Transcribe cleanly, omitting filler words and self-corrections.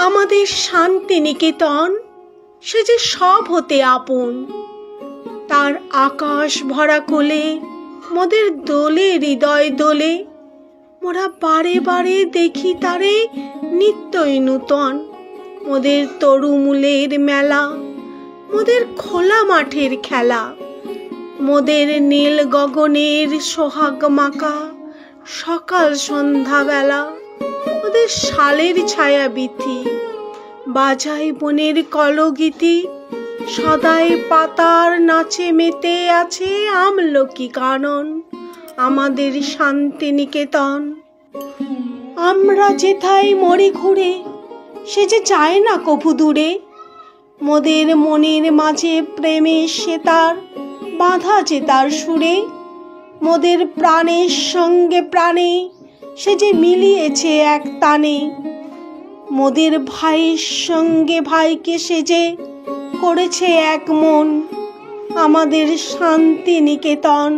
আমাদের শান্তি নিকেতন সে যে সব হতে আপন, তার আকাশ ভরা কোলে মোদের দোলে হৃদয় দোলে, মোরা বারে বারে দেখি তারে নিত্যই নূতন। মোদের তরুমূলের মেলা, মোদের খোলা মাঠের খেলা, মোদের নীল গগনের সোহাগ মাকা সকাল সন্ধ্যা বেলা, ওদের শালের ছায়া বিথি বাজাই বনের কলগীতি, সদাই পাতার নাচে মেতে আছে আমলকি কানন আমাদের শান্তি নিকেতন। আমরা যেথায় মরি ঘুরে সে যে যায় না কভু দূরে, মোদের মনের মাঝে প্রেমের সেতার বাঁধা যে তার সুরে, মোদের প্রাণের সঙ্গে প্রাণে সে যে মিলিয়েছে এক তানে, মোদের ভাইয়ের সঙ্গে ভাইকে সে যে করেছে এক মন আমাদের শান্তি নিকেতন।